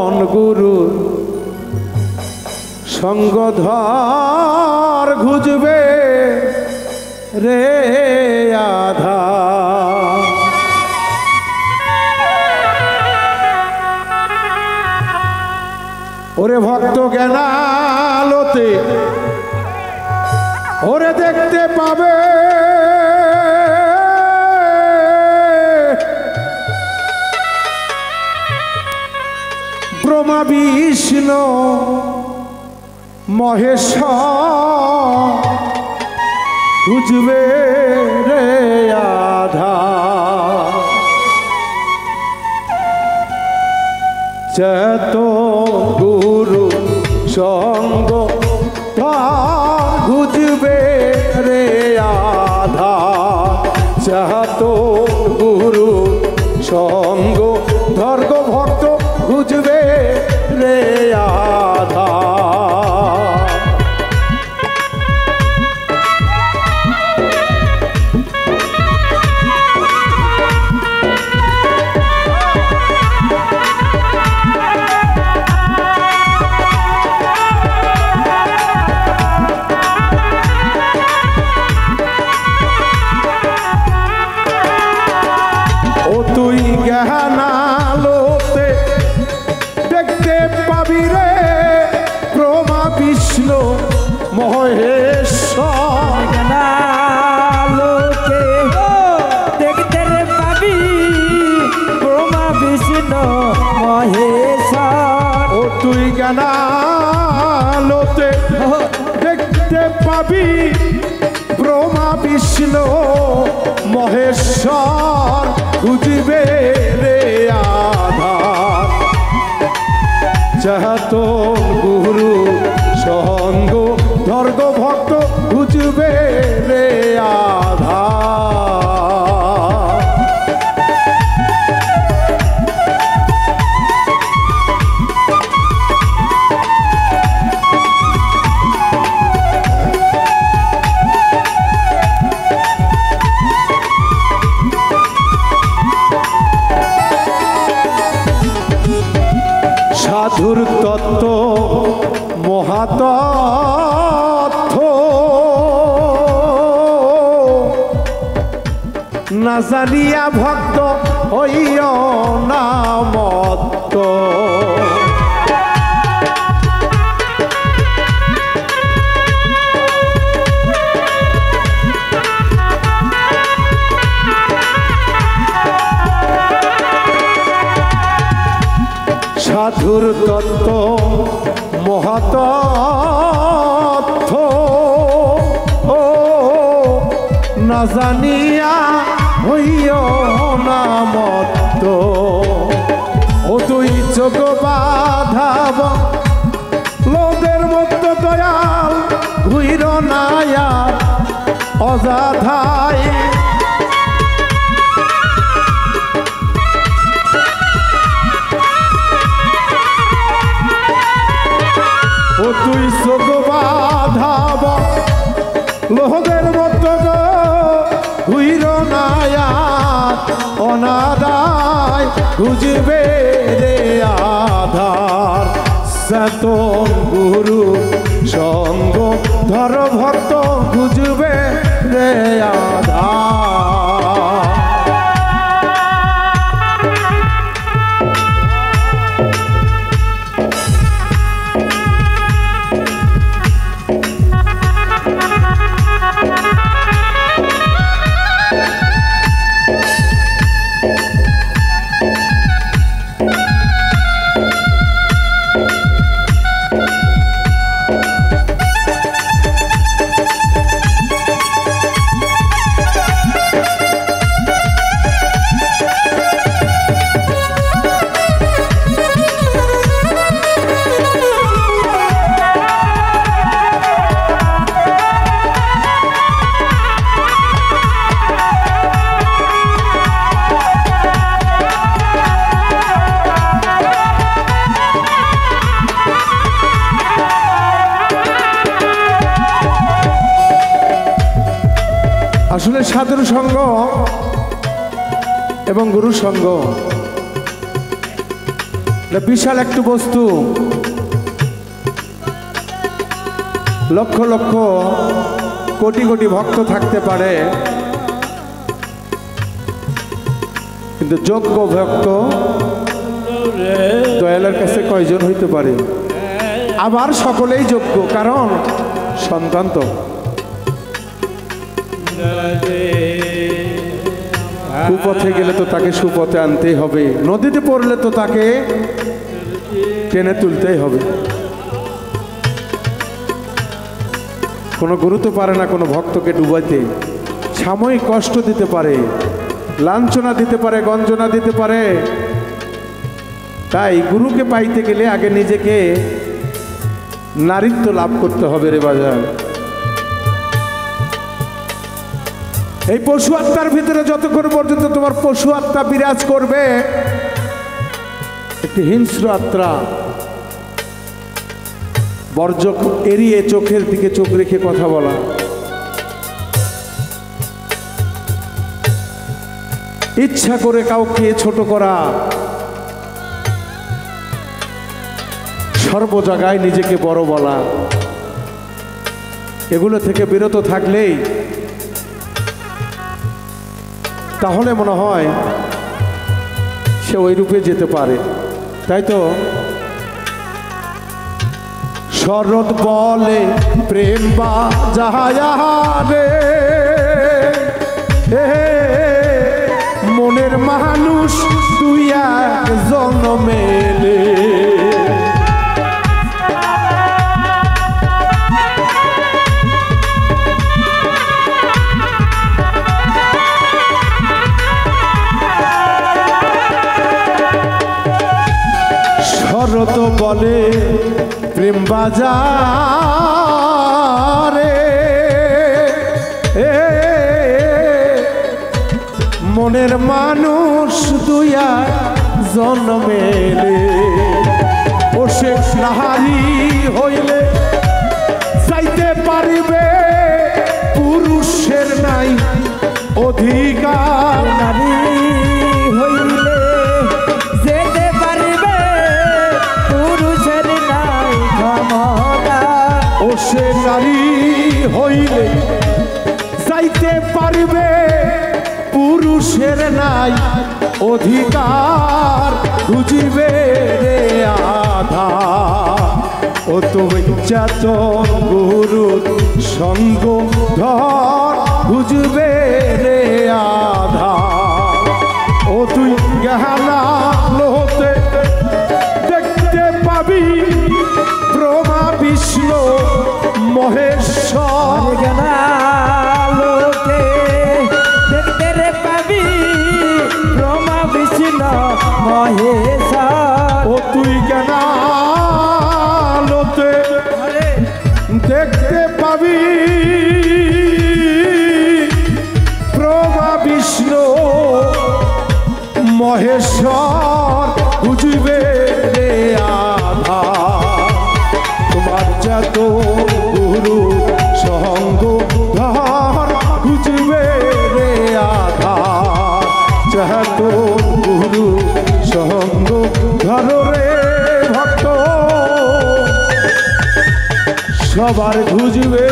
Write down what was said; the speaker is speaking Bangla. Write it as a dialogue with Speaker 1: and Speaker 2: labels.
Speaker 1: তন গুরু সঙ্গধর খুঁজবে রে আধা। ওরে ভক্ত জ্ঞানালোতে ওরে দেখতে পাবে ব্রহ্মা বিষ্ণু মহেশ্বর খুঁজবে রে আধা। চেত গুরু সঙ্গ খুঁজবে রে আধা। চেত গুরু সঙ্গ ধর্গ ভক্ত খুঁজবে রে আধা। তুই জ্ঞানালোতে দেখতে পাবি রে ব্রহ্মা বিষ্ণু মহেশ্বর।
Speaker 2: জ্ঞানালোকে দেখতে পাবি ব্রহ্মা বিষ্ণু মহেশ্বর।
Speaker 1: ও তুই জ্ঞানালোতে দেখতে পাবি ব্রহ্মা বিষ্ণু মহেশ্বর খুঁজবে রে আধার। চাহত গুরু সঙ্গ ধর্গ ভক্ত খুঁজবে রে আধার। সাধুর তত্ত্ব মহাতত্ত্ব না জানিয়া ভক্ত হইও না মত্ত। সাধুর তত্ত্ব মহাতত্ত্ব ও না জানিয়া হইও না মত্ত। ও তুই চোখ বাধাব লোদের মত দয়াল ঘুইর নায়া অযাথায়। ও তুই চোখ বাধাব লোহদের মতো হুইর নায়া অনাদায় খুঁজবে রে আধার। চেতন গুরু সঙ্গ ধর ভক্ত খুঁজবে রে আধার। আসলে সাধুর সঙ্গ এবং গুরু সঙ্গ এটা বিশাল একটু বস্তু, লক্ষ লক্ষ কোটি কোটি ভক্ত থাকতে পারে, কিন্তু যোগ্য ভক্ত দয়ালের কাছে কয়জন হইতে পারে? আবার সকলেই যোগ্য, কারণ সন্তান তো। কুপথে গেলে তো তাকে সুপথে আনতেই হবে, নদীতে পড়লে তো তাকে টেনে তুলতেই হবে। কোনো গুরু তো পারে না কোনো ভক্তকে ডুবাইতে, সাময়িক কষ্ট দিতে পারে, লাঞ্ছনা দিতে পারে, গঞ্জনা দিতে পারে। তাই গুরুকে পাইতে গেলে আগে নিজেকে নারীত্ব লাভ করতে হবে রে বাজার। এই পশু আত্মার ভিতরে যতক্ষণ পর্যন্ত তোমার পশু আত্মা বিরাজ করবে, একটি হিংস্র আত্মা, বর্জ্য এড়িয়ে চোখের দিকে চোখ রেখে কথা বলা, ইচ্ছা করে কাউকে ছোট করা, সর্ব জায়গায় নিজেকে বড় বলা, এগুলো থেকে বিরত থাকলেই তাহলে মনে হয় সে ওই রূপে যেতে পারে। তাই তো শরৎ বলে প্রেম বাজারে, মনের মানুষ তুই এক জন্মেলে, শরৎ বলে প্রেম বাজারে, মনের মানুষ দুইয়া জন্মেলে, ও সে নারী হইলে যাইতে পারিবে, পুরুষের নাই অধিকার।
Speaker 2: নারী হইলে যেতে পারবে, পুরুষের নাই ক্ষমতা।
Speaker 1: ও সে নারী হইলে যাইতে পারবে, পুরুষের নাই অধিকার। খুঁজিবে রে আধার, ও তুমি চেতন গুরুর সঙ্গ ধর, খুঁজবে রে আধার। ও তুই গহনা লোতে দেখতে পাবি, ব্রহ্মা বিষ্ণু মহেশ্বর।
Speaker 2: লোকে দেখতে রে পাবি, ব্রহ্মা বিষ্ণু মহেশ্বর।
Speaker 1: ও তুই জ্ঞানালোতে দেখতে পাবি, ব্রহ্মা বিষ্ণু মহেশ্বর। বুঝবে রে আধার, তোমার যত গুরু সঙ্গ ধর, বুঝবে রে আধার, যত গুরু সঙ্গ ধর রে ভক্ত, সবার খুঁজবে।